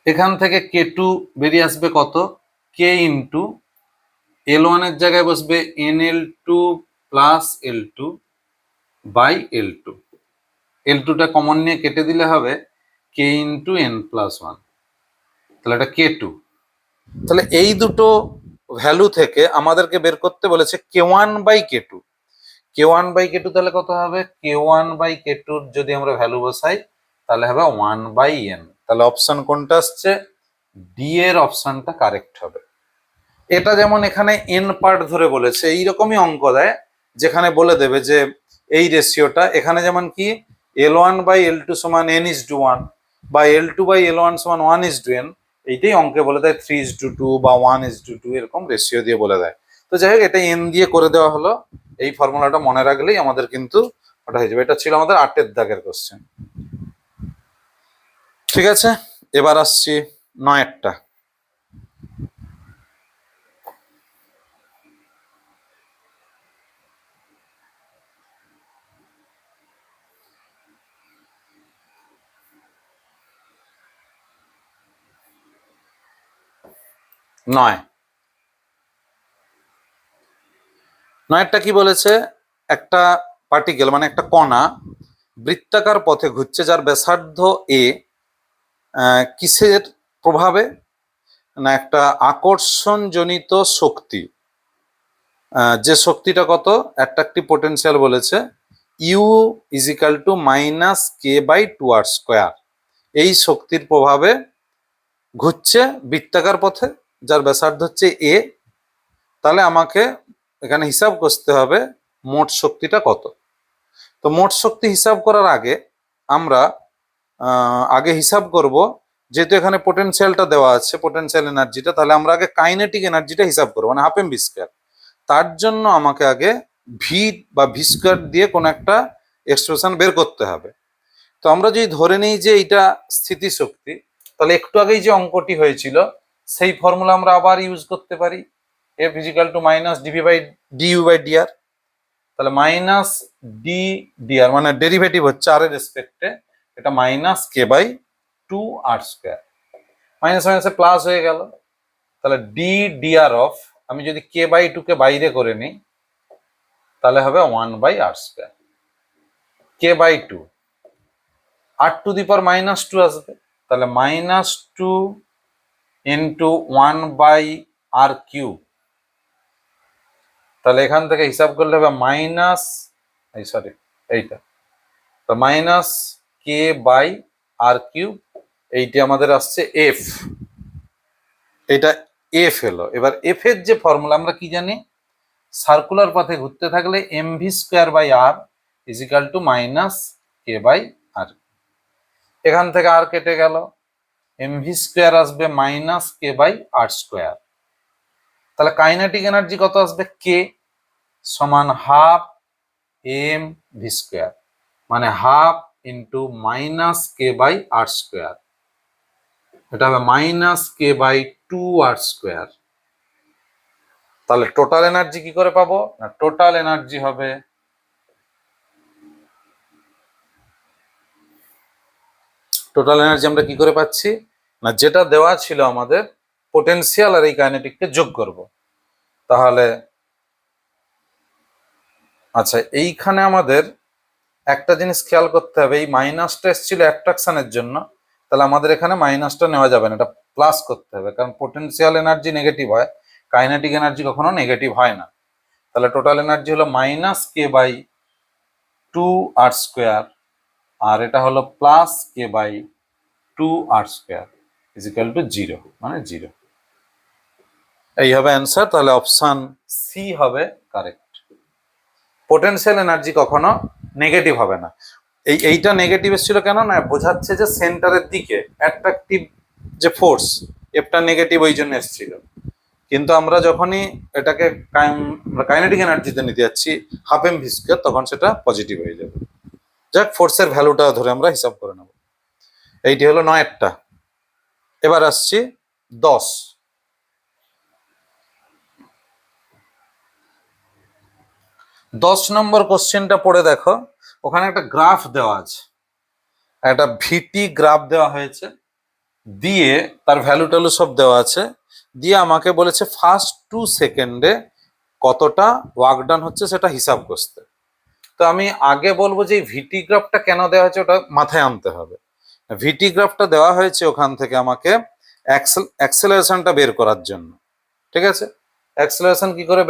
Speaker 1: এখান থেকে K2 বেরিয়ে আসবে কত, K ইন্টু L1 এর জায়গায় বসবে nL2 plus L2 by L2, L2টা common নিয়ে কেটে দিলে হবে K ইন্টু n+1, তাহলে এটা K2। তাহলে এই দুটো ভ্যালু থেকে আমাদেরকে বের করতে বলেছে K1/K2, K1/K2 তাহলে কত হবে, K1/K2 যদি আমরা ভ্যালু বসাই তাহলে হবে 1/n। তাহলে অপশন কোনটা আসছে, ডি এর অপশনটা কারেক্ট হবে। এটা যেমন এখানে এন পার্ট ধরে বলেছে, এইরকমই অঙ্ক দেয় যেখানে বলে দেবে যে এই রেশিওটা, এখানে যেমন কি L1/L2 সমান n:1 বা L2/L1 সমান 1:n, এইটাই অঙ্কে বলে দেয় 3:2 বা 1:2, এরকম রেশিও দিয়ে বলে দেয়। তো যাই হোক, এটা এন দিয়ে করে দেওয়া হলো, এই ফর্মুলাটা মনে রাখলেই আমাদের কিন্তু ওটা হয়ে যাবে। এটা ছিল আমাদের 8 দাগের কোশ্চেন। ঠিক আছে, এবার আসছি 9টা। নয়টা কি বলেছে, একটা পার্টিকেল মানে একটা কণা বৃত্তাকার পথে ঘুরছে যার ব্যাসার্ধ এ, কিসের প্রভাবে, না একটা আকর্ষণজনিত শক্তি, যে শক্তিটা কত, অ্যাট্রাকটিভ পোটেনশিয়াল বলেছে, U is equal to -k/2r², এই শক্তির প্রভাবে ঘুরছে বৃত্তাকার পথে যার ব্যাসার্ধ হচ্ছে এ। তাহলে আমাকে এখানে হিসাব করতে হবে মোট শক্তিটা কত। তো মোট শক্তি হিসাব করার আগে আমরা হিসাব করব, যেহেতু এখানে পোটেনশিয়ালটা দেওয়া আছে, পোটেনশিয়াল এনার্জিটা, তাহলে আমরা আগে কাইনেটিক এনার্জিটা হিসাব করবো, মানে ½ mv²। তার জন্য আমাকে আগে ভি বা v² দিয়ে কোনো একটা এক্সপ্রেশন বের করতে হবে। তো আমরা যদি ধরে নিই যে এইটা স্থিতিশক্তি, তাহলে একটু আগেই যে অঙ্কটি হয়েছিল সেই ফর্মুলা আমরা আবার ইউজ করতে পারি। F is equal to minus dV by dU by dr. তাহলে মাইনাস ডি ডিআর মানে ডেরিভেটিভ হচ্ছে আর এর রেসপেক্টে, এটা minus K by two R square, minus মাইনাসে প্লাস হয়ে গেল। তাহলে ডি ডিআর অফ, আমি যদি কে বাই টু কে বাইরে করে নিই তাহলে হবে one by R square, k by two r to the power minus two আসবে, তাহলে minus two into one by R cube. তাহলে এখান থেকে হিসাব করলে হবে মাইনাস, এই সরি এইটা, তো minus K by R cube, এইটি আমাদের আসছে এফ, এটা এফ এলো। এবার এফ এর যে ফর্মুলা আমরা কি জানি, সার্কুলার পথে ঘুরতে থাকলে M V square by R is equal to minus K by R. এখান থেকে আর কেটে গেল, এম ভি স্কোয়ার আসবে minus K by R square. তাহলে কাইনেটিক এনার্জি কত আসবে, কে সমান হাফ এম ভি স্কোয়ার, মানে half into minus K by R square, এটা হবে minus K by two R square. তাহলে টোটাল এনার্জি কি করে পাবো না, টোটাল এনার্জি হবে টোটাল এনার্জি আমরা কি করে পাচ্ছি না, যেটা দেওয়া ছিল আমাদের পোটেনশিয়াল আর এই কাইনেটিককে যোগ করব। তাহলে আচ্ছা, এইখানে আমাদের একটা জিনিস খেয়াল করতে হবে, এই মাইনাসটা এসেছিল অ্যাট্রাকশনের জন্য, তাহলে আমাদের এখানে মাইনাসটা নেওয়া যাবে না, এটা প্লাস করতে হবে, কারণ পোটেনশিয়াল এনার্জি নেগেটিভ হয়, কাইনেটিক এনার্জি কখনো নেগেটিভ হয় না। তাহলে টোটাল এনার্জি হলো minus K by two R square, আর এটা হলো plus K by two R square is equal to zero, মানে জিরো। এই হবে অ্যান্সার। তাহলে অপশন সি হবে কারেক্ট। পোটেনশিয়াল এনার্জি কখনো নেগেটিভ হবে না। এইটা নেগেটিভ এসেছিল কেন না, বোঝাচ্ছে যে সেন্টারের দিকে অ্যাট্রাকটিভ যে ফোর্স এফটা নেগেটিভ ওই জন্য এসেছিল, কিন্তু আমরা যখনই এটাকে কাইনেটিক এনার্জিতে নিতে যাচ্ছি হাফ এম ভি স্কয়ার, তখন সেটা পজিটিভ হয়ে যাবে। যাক, ফোর্সের ভ্যালুটা ধরে আমরা হিসাব করে নেব। এইটি হলো 9টা। এবার আসছি 10। 10 নম্বর কোশ্চেনটা পড়ে দেখো, ওখানে একটা গ্রাফ দেওয়া আছে, একটা ভিটি গ্রাফ দেওয়া হয়েছে, দিয়ে তার ভ্যালু ট্যালু সব দেওয়া আছে, দিয়ে আমাকে বলেছে ফার্স্ট 2 সেকেন্ডে কতটা ওয়ার্ক ডান হচ্ছে সেটা হিসাব করতে। তো আমি আগে বলবো যে ভিটি গ্রাফটা কেন দেওয়া হয়েছে ওটা মাথায় আনতে হবে। ভিটি গ্রাফটা দেওয়া হয়েছে ওখান থেকে আমাকে অ্যাক্সেলারেশনটা বের করার জন্য, ঠিক আছে। অ্যাক্সেলারেশন কি করে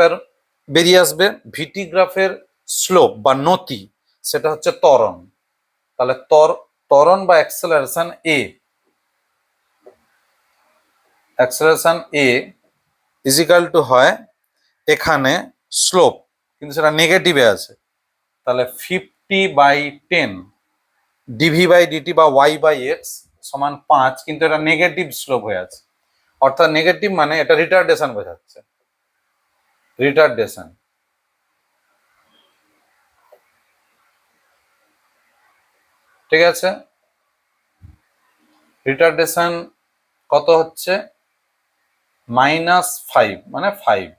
Speaker 1: বেরিয়ে আসবে, ভিটি গ্রাফের স্লোপ বা নতি সেটা হচ্ছে ত্বরণ। তাহলে ত্বরণ বা অ্যাক্সেলারেশন এ ইজিক্যাল টু হয় এখানে স্লোপ, কিন্তু সেটা নেগেটিভে আছে, তাহলে 50/10 ডিভি বাই ডিটি বা ওয়াই বাই এক্স সমান 5, কিন্তু এটা নেগেটিভ স্লোপ হয়ে আছে, অর্থাৎ নেগেটিভ মানে এটা রিটার্ডেশন বোঝাচ্ছে, রিটার্ডেশন। ঠিক আছে, রিটার্ডেশন কত হচ্ছে -5, মানে 5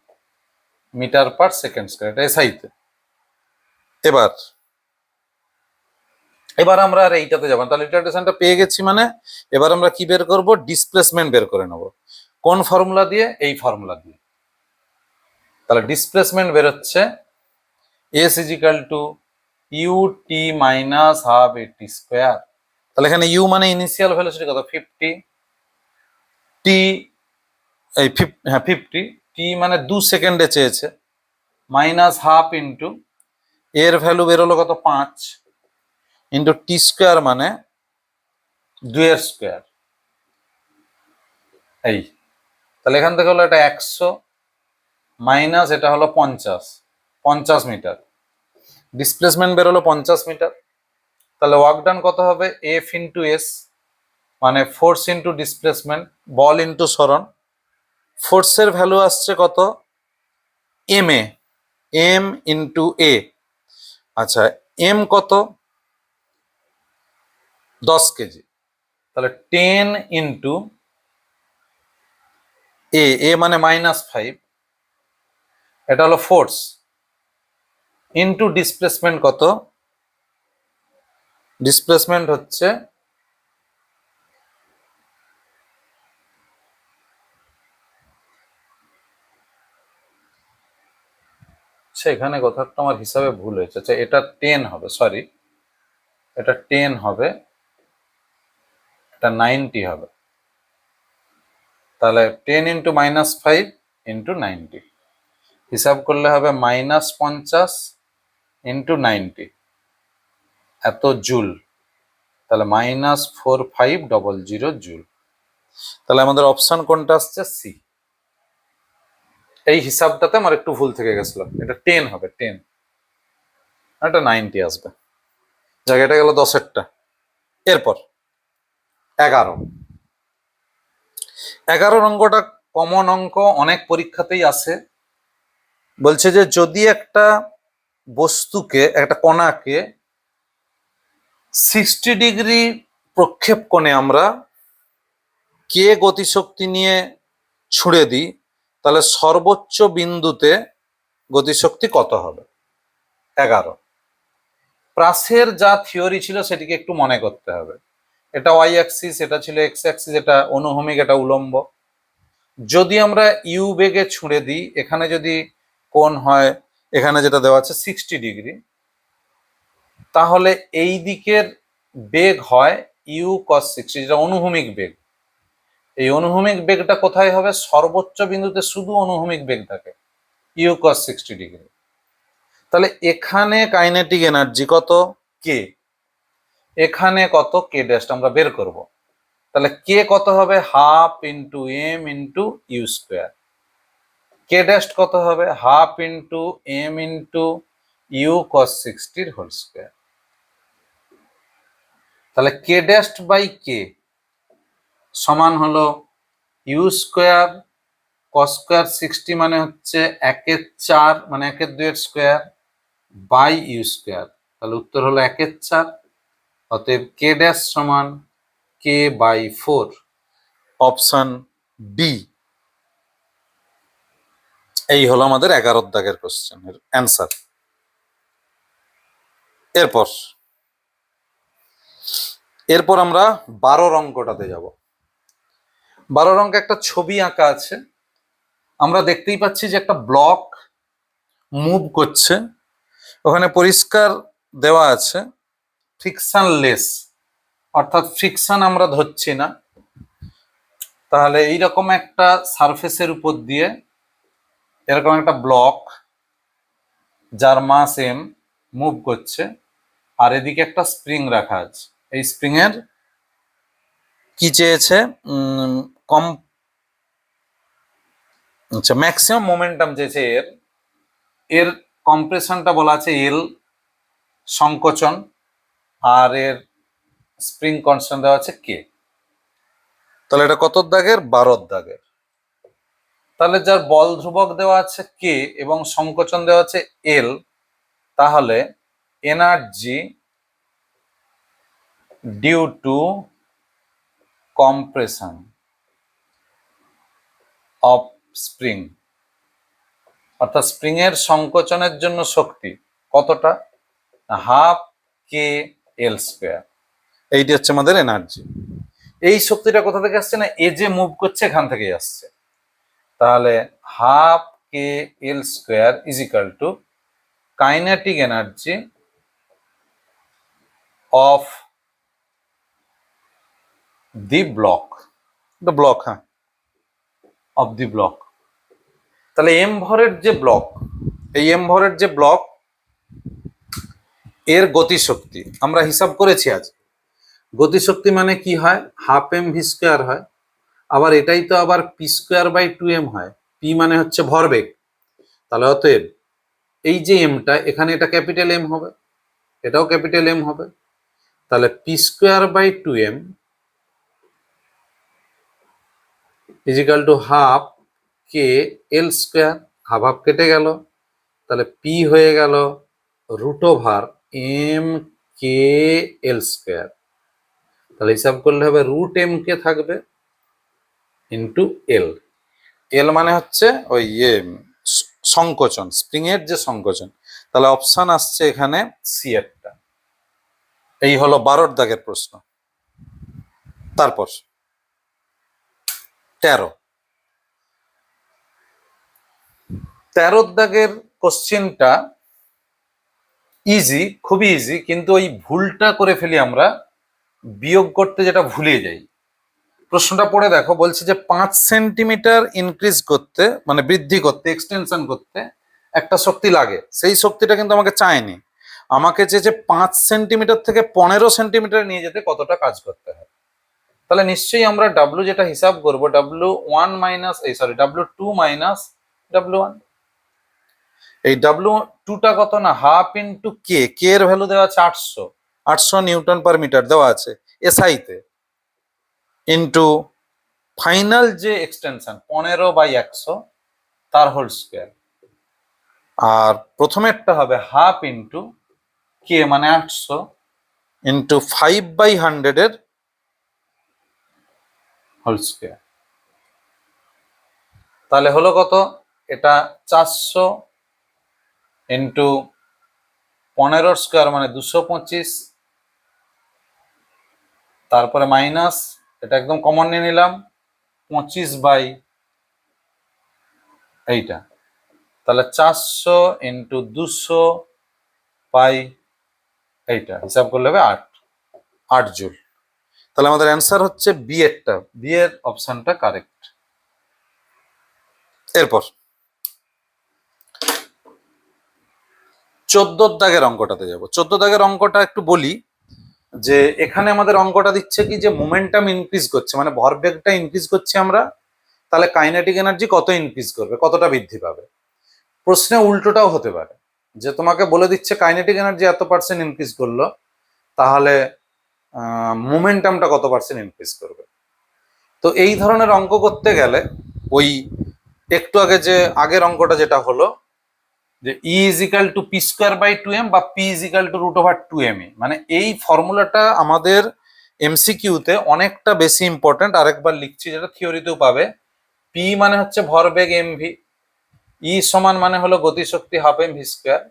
Speaker 1: মিটার পার সেকেন্ড স্কয়ার, এটা এসআইতে। এবার আমরা আর এইটাতে যাবো, তাহলে রিটার্ডেশনটা পেয়ে গেছি, মানে এবার আমরা কি বের করব, ডিসপ্লেসমেন্ট বের করে নেব। কোন ফর্মুলা দিয়ে, এই ফর্মুলা দিয়ে। তাহলে ডিসপ্লেসমেন্ট বের হচ্ছে S is equal to U T minus half এটি স্কোয়ার। তাহলে এখানে ইউ মানে ইনিশিয়াল ভেলোসিটি কত 50, টি এই 50, টি মানে 2 সেকেন্ডে চেয়েছে, মাইনাস হাফ ইন্টু এর ভ্যালু বেরোলো কত 5 ইন্টু টি স্কোয়ার মানে 2 এর স্কোয়ার। এই তাহলে এখান থেকে হলো এটা 100 মাইনাস এটা হলো 50 মিটার, ডিসপ্লেসমেন্ট বেরোলো 50 মিটার। তাহলে ওয়ার্ক ডান কত হবে, এফ ইন্টু এস মানে ফোর্স ইন্টু ডিসপ্লেসমেন্ট, বল ইন্টু সরণ। ফোর্সের ভ্যালু আসছে কত, এম ইন্টু এ। আচ্ছা, এম কত, 10 কেজি, তাহলে 10 ইন্টু এ মানে -5, এটা হলো ফোর্স ইনটু ডিসপ্লেসমেন্ট কত, ডিসপ্লেসমেন্ট হচ্ছে এখানে কোথাও একটা আমার হিসাবে ভুল হয়েছে, আচ্ছা এটা 10 হবে, সরি এটা 10 হবে, এটা 90 হবে, তাহলে 10 ইন্টু -5 ইন্টু 90, হিসাব করলে হবে -50 ইন্টু 90 এত জুল, তাহলে -4500 জুল। তাহলে আমাদের অপশন কোনটা আসছে? সি। এই হিসাবটাতে আমার একটু ভুল থেকে গেছিল, এটা 10 হবে 10, এটা 90 আসবে। জায়গাটা গেল 10-এরটা। এরপর 11 অঙ্কটা কমন অঙ্ক, অনেক পরীক্ষাতেই আসে। বলছে যে যদি একটা বস্তুকে, একটা কণাকে 60 ডিগ্রি প্রক্ষেপ কোণে আমরা কে গতিশক্তি নিয়ে ছুড়ে দিই, তাহলে সর্বোচ্চ বিন্দুতে গতিশক্তি কত হবে? 11। প্রাসের যা থিওরি ছিল সেটিকে একটু মনে করতে হবে। এটা ওয়াই অ্যাক্সিস, এটা ছিল এক্স অ্যাক্সিস, এটা অনুভূমিক, এটা উলম্ব। যদি আমরা ইউ বেগে ছুঁড়ে দিই, এখানে যদি কোণ হয়, এখানে যেটা দেওয়া আছে 60 ডিগ্রি, তাহলে এই দিকের বেগ হয় ইউ কস 60, যেটা অনুভূমিক বেগ। এই অনুভূমিক বেগটা কোথায় হবে? সর্বোচ্চ বিন্দুতে শুধু অনুভূমিক বেগ থাকে, ইউ কস 60 ডিগ্রি। তাহলে এখানে কাইনেটিক এনার্জি কত? কে। এখানে কত? কে ড্যাশ আমরা বের করব। তাহলে কে কত হবে? Half into m into u square. K dash কত হবে? Half into m into u cos 60 whole square. তাহলে কে ড্যাশ বাই কে সমান হলো ইউ স্কোয়ার কস স্কোয়ার 60 মানে হচ্ছে 1/4, মানে 1/2 স্কোয়ার বাই ইউ স্কোয়ার। তাহলে উত্তর হলো 1/4। অতএব কে ড্যাশ সমান কে বাই 4, অপশন বি। এই হলো আমাদের 11 দাগের কোশ্চেনের অ্যান্সার। এরপর আমরা 12 অঙ্কটাতে যাব। 12 অঙ্কে একটা ছবি আঁকা আছে, আমরা দেখতেই পাচ্ছি যে একটা ব্লক মুভ করছে, ওখানে পরিষ্কার দেওয়া আছে ফ্রিকশনলেস, অর্থাৎ ফ্রিকশন আমরা ধরছি না। তাহলে এইরকম একটা সারফেসের উপর দিয়ে এরকম একটা ব্লক যার মাস এম মুভ করছে, আর এদিকে একটা স্প্রিং রাখা আছে। এই স্প্রিং এর কি চেয়েছে? কম, আচ্ছা ম্যাক্সিমাম মোমেন্টাম চেয়েছে এর। এর কম্প্রেশনটা বলা আছে এল, সংকোচন, আর এর স্প্রিং কনস্ট্যান্ট দেওয়া আছে কে। তাহলে এটা কত দাগের? 12 দাগের। তাহলে যার বল ধ্রুবক দেওয়া আছে কে এবং সংকোচন দেওয়া আছে এল, তাহলে energy due to compression of spring, অর্থাৎ স্প্রিং এর সংকোচনের জন্য শক্তি কতটা? Half k L square. এইটি হচ্ছে আমাদের এনার্জি। এই শক্তিটা কোথা থেকে আসছে? না এ যে মুভ করছে এখান থেকেই আসছে। তাহলে half k L square is equal two kinetic energy of the block, the block, হ্যাঁ অফ দি ব্লক। তাহলে এম ভরের যে ব্লক, এই এম ভরের যে ব্লক এর গতিশক্তি আমরা হিসাব করেছি আজ। গতিশক্তি মানে কি হয়? হাফ এম ভি স্কোয়ার হয়, আবার এটাই তো আবার পি স্কোয়ার বাই 2m হয়। পি মানে হচ্ছে ভরবেগ। তাহলে অতএব এই যে এমটা এখানে, এটা ক্যাপিটাল এম হবে, এটাও ক্যাপিটাল এম হবে। তাহলে P square by 2m equal to half k L square. Half half কেটে গেল, তাহলে পি হয়ে গেল root over M k L square. তাহলে হিসাব করলে হবে রুট এম কে থাকবে ইন্টু এল। এল মানে হচ্ছে ওই সংকোচন, স্প্রিং এর যে সংকোচন, তাহলে অপশন আসছে এখানে সি এরটা। এই হলো 12 দাগের প্রশ্ন। তারপর 13 দাগের কোশ্চেনটা ইজি, খুবই ইজি, কিন্তু ওই ভুলটা করে ফেলি আমরা, বিয়োগ করতে যেটা ভুলে যাই। প্রশ্নটা পড়ে দেখো, বলছে যে 5 সেন্টিমিটার ইনক্রিজ করতে, মানে বৃদ্ধি করতে, এক্সটেনশন করতে একটা শক্তি লাগে। সেই শক্তিটা কিন্তু আমাকে চায়নি, আমাকে যে 5 সেন্টিমিটার থেকে 15 সেন্টিমিটার নিয়ে যেতে কতটা কাজ করতে হয়। তাহলে নিশ্চয়ই আমরা ডাব্লু যেটা হিসাব করবো, W1 minus W2 minus W1। এই W2টা কত না, হাফ ইন্টু কে, কে এর ভ্যালু দেওয়া আছে 800, 800 নিউটন পার মিটার দেওয়া আছে এসআই তে, ইন্টু ফাইনাল যে এক্সটেনশন 15/100 তার হোল স্কোয়ার। আর প্রথমেরটা হবে হাফ ইন্টু কে মানে 800 ইন্টু 5/100 এর হোল স্কোয়ার। তাহলে হলো কত, এটা 400 ইন্টু 15 স্কোয়ার মানে 225, তারপরে মাইনাস, এটা একদম কমন নিয়ে নিলাম 25 এইটা, তাহলে 400 ইন্টু 200 পাই, এইটা হিসাব করলে হবে 8 জুল। তাহলে আমাদের অ্যান্সার হচ্ছে বি এরটা, বি এর অপশনটা কারেক্ট। এরপর 14 দাগের অঙ্কটাতে যাব। 14 দাগের অঙ্কটা একটু বলি, যে এখানে আমাদের অঙ্কটা দিচ্ছে কি, যে মোমেন্টাম ইনক্রিজ করছে, মানে ভরবেগটা ইনক্রিজ করছে আমরা, তাহলে কাইনেটিক এনার্জি কত ইনক্রিজ করবে, কতটা বৃদ্ধি পাবে। প্রশ্নে উল্টোটাও হতে পারে, যে তোমাকে বলে দিচ্ছে কাইনেটিক এনার্জি এত পার্সেন্ট ইনক্রিজ করলো, তাহলে মোমেন্টামটা কত পার্সেন্ট ইনক্রিজ করবে। তো এই ধরনের অঙ্ক করতে গেলে ওই একটু আগে যে আগের অঙ্কটা যেটা হলো, যে E is equal to P square by 2m বা P is equal to √2m, মানে এই ফর্মুলাটা আমাদের এমসিকিউতে অনেকটা বেশি ইম্পর্টেন্ট। আরেকবার লিখছি, যেটা থিওরিতেও পাবে। পি মানে হচ্ছে ভরবেগ mv, ই সমান মানে হলো গতিশক্তি হাফ mv স্কোয়ার।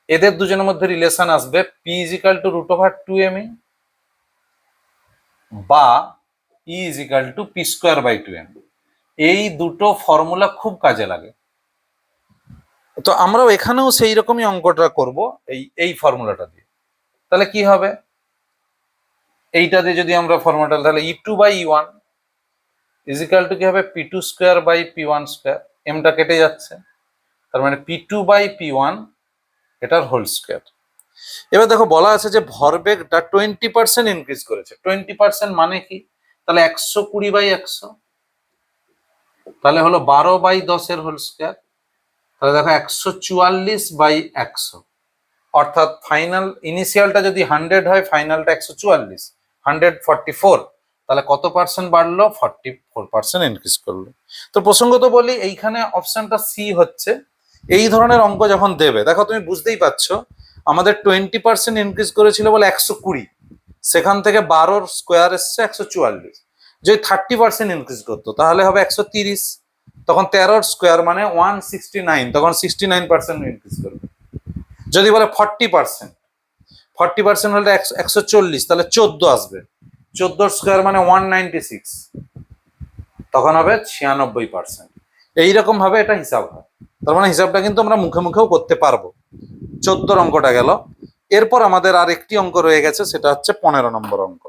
Speaker 1: এদের দুজনের মধ্যে রিলেশন আসবে P is equal to √2m বা E is equal to P square by 2m। এই দুটো ফর্মুলা খুব কাজে লাগে। তো আমরাও এখানেও সেই রকমই অঙ্কটা করব এই ফর্মুলাটা দিয়ে। তাহলে কি হবে, এইটা দিয়ে যদি আমরা ফর্মুলাটা, তাহলে E2/E1 ইজ ইকাল টু কি হবে, P2 square by P1 square, এমটা কেটে যাচ্ছে, তার মানে P2/P1 এটার হোল স্কোয়ার। এবার দেখো বলা আছে যে ভরবেগটা 20% ইনক্রিজ করেছে। 20% মানে কি, তাহলে 120/100, তাহলে হলো 12/10 এর হোল স্কোয়ার। তাহলে দেখো 144/100, অর্থাৎ ফাইনাল ইনিশিয়ালটা যদি 100 হয়, ফাইনালটা 144, 144, তাহলে কত পার্সেন্ট বাড়লো, 44% ইনক্রিজ করলো। তো প্রসঙ্গত বলি, এইখানে অপশনটা সি হচ্ছে। এই ধরনের অঙ্ক যখন দেবে, দেখো তুমি বুঝতেই পারছো, আমাদের 20% ইনক্রিজ করেছিল বলে 120, সেখান থেকে 12 স্কোয়ার এসছে 144। যদি 30% ইনক্রিজ করতো তাহলে হবে 130, তখন 13 স্কোয়ার মানে 169, তখন 69% ইনক্রিজ করবে। যদি বলে 40%, 40% হলে 140, তাহলে 14 আসবে, 14 স্কোয়ার মানে 196, তখন হবে 96%। এইরকম ভাবে এটা হিসাব হয়। তার মানে হিসাবটা কিন্তু আমরা মুখে মুখেও করতে পারবো। 14 অঙ্কটা গেল। এরপর আমাদের আর একটি অঙ্ক রয়ে গেছে, সেটা হচ্ছে 15 নম্বর অঙ্ক।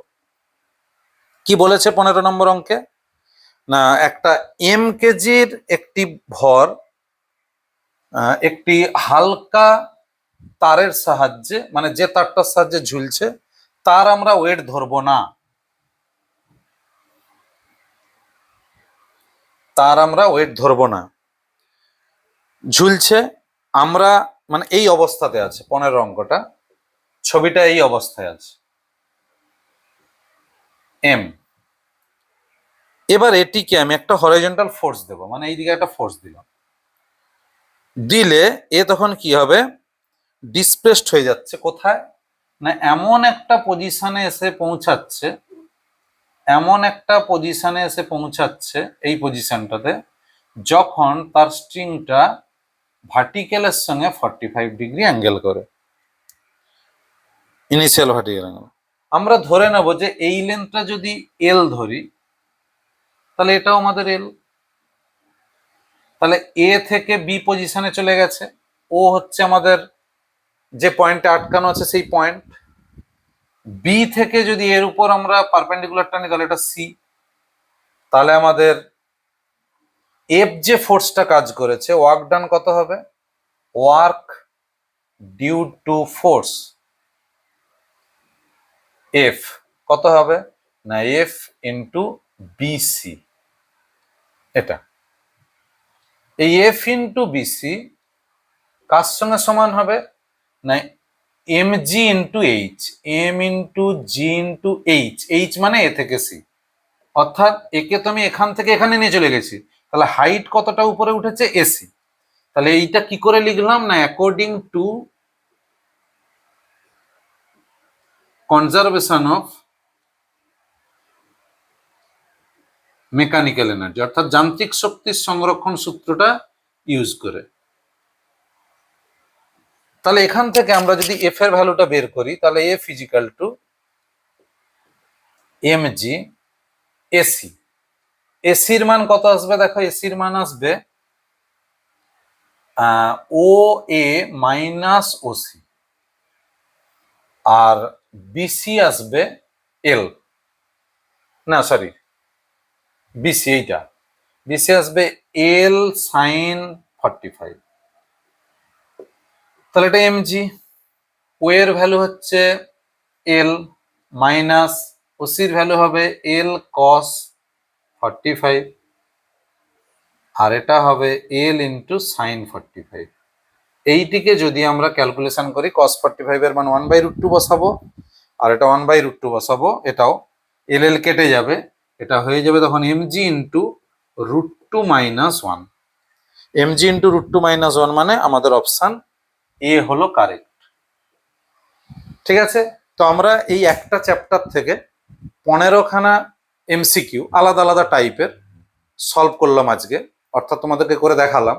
Speaker 1: কি বলেছে 15 নম্বর অঙ্কে, না একটা এম কেজির একটি ভর একটি হালকা তারের সাহায্যে, মানে যে তারটার সাহায্যে ঝুলছে, তার আমরা ওয়েট ধরবো না, তার আমরা ওয়েট ধরবো না, ঝুলছে, আমরা মানে এই অবস্থাতে আছে। 15 অঙ্কটা, ছবিটা এই অবস্থায় আছে এম। এবার এটিকে আমি একটা হরাইজন্টাল ফোর্স দেবো, মানে এইদিকে একটা ফোর্স দিলাম, দিলে এ তখন কি হবে, ডিসপ্লেসড হয়ে যাচ্ছে। কোথায় না, এমন একটা পজিশনে এসে পৌঁছাচ্ছে, এমন একটা পজিশনে এসে পৌঁছাচ্ছে, এই পজিশনটাতে, যখন তার স্ট্রিংটা ভার্টিক্যালের সঙ্গে 45 ডিগ্রি অ্যাঙ্গেল করে, ইনিশিয়াল ভার্টিক্যাল অ্যাঙ্গেল। আমরা ধরে নেব যে এই লেন্থটা যদি এল ধরি, তাহলে এটাও আমাদের এল। তাহলে এ থেকে বি পজিশনে চলে গেছে, ও হচ্ছে আমাদের যে পয়েন্টে আটকানো আছে সেই পয়েন্ট। বি থেকে যদি এর উপর আমরা পারপেন্ডিকুলার টানি, তাহলে এটা সি। তাহলে আমাদের এফ যে ফোর্সটা কাজ করেছে, ওয়ার্ক ডান কত হবে? Work due to force F কত হবে না, এফ ইন্টু বিসি। এটা এই এফ ইন্টু বিসি কার সঙ্গে সমান হবে না, M G into H. M into G into H, H মানে এ থেকে সি। অর্থাৎ একে তো আমি এখান থেকে এখানে নিয়ে চলে গেছি, তাহলে হাইট কতটা উপরে উঠেছে? এসি। তাহলে এইটা কি করে লিখলাম না, according to conservation of mechanical energy, অর্থাৎ যান্ত্রিক শক্তির সংরক্ষণ সূত্রটা ইউজ করে। তাহলে এখান থেকে আমরা যদি এফ এর ভ্যালুটা বের করি, তাহলে F equal to m g AC. এসির মান কত আসবে? দেখো এসির মান আসবে ও এ মাইনাস ওসি, আর বিসি আসবে এল, না সরি বিসি, এইটা বিসি আসবে এল সাইন 45। তাহলে এটা এমজি। ও এর ভ্যালু হচ্ছে এল, মাইনাস ওসির ভ্যালু হবে এল কস 45, আর এটা হবে এল ইন্টু সাইন 45। এইটিকে যদি আমরা ক্যালকুলেশন করি, কস 45 এর মান 1/√2 বসাবো, আর এটা 1/√2 বসাবো, এটাও এল এল কেটে যাবে, এটা হয়ে যাবে তখন MG into √2 minus 1। MG into √2 minus 1 মানে আমাদের অপশান এ হলো কারেক্ট। ঠিক আছে, তো আমরা এই একটা চ্যাপ্টার থেকে 15খানা এমসিকিউ আলাদা আলাদা টাইপের সলভ করলাম আজকে, অর্থাৎ তোমাদেরকে করে দেখালাম।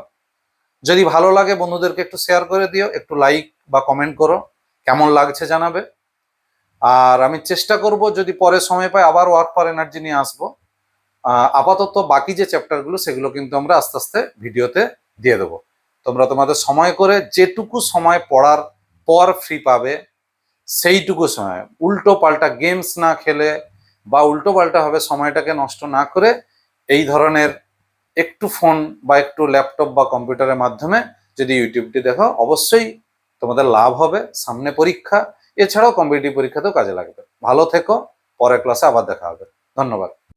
Speaker 1: যদি ভালো লাগে বন্ধুদেরকে একটু শেয়ার করে দিও, একটু লাইক বা কমেন্ট করো, কেমন লাগছে জানাবে। আর আমি চেষ্টা করব যদি পরে সময় পাই আবার ওয়ার্ক ফর এনার্জি নিয়ে আসবো। আপাতত বাকি যে চ্যাপ্টারগুলো সেগুলো কিন্তু আমরা আস্তে আস্তে ভিডিওতে দিয়ে দেবো। তোমরা তোমাদের সময় করে যেটুকু সময় পড়ার পর ফ্রি পাবে সেইটুকু সময় উল্টো পাল্টা গেমস না খেলে বা উল্টো পাল্টা ভাবে সময়টাকে নষ্ট না করে এই ধরনের একটু ফোন বা একটু ল্যাপটপ বা কম্পিউটারের মাধ্যমে যদি ইউটিউবটি দেখো, অবশ্যই তোমাদের লাভ হবে। সামনে পরীক্ষা, এছাড়াও কম্পিটিটিভ পরীক্ষাতেও কাজে লাগবে। ভালো থেকো, পরের ক্লাসে আবার দেখা হবে। ধন্যবাদ।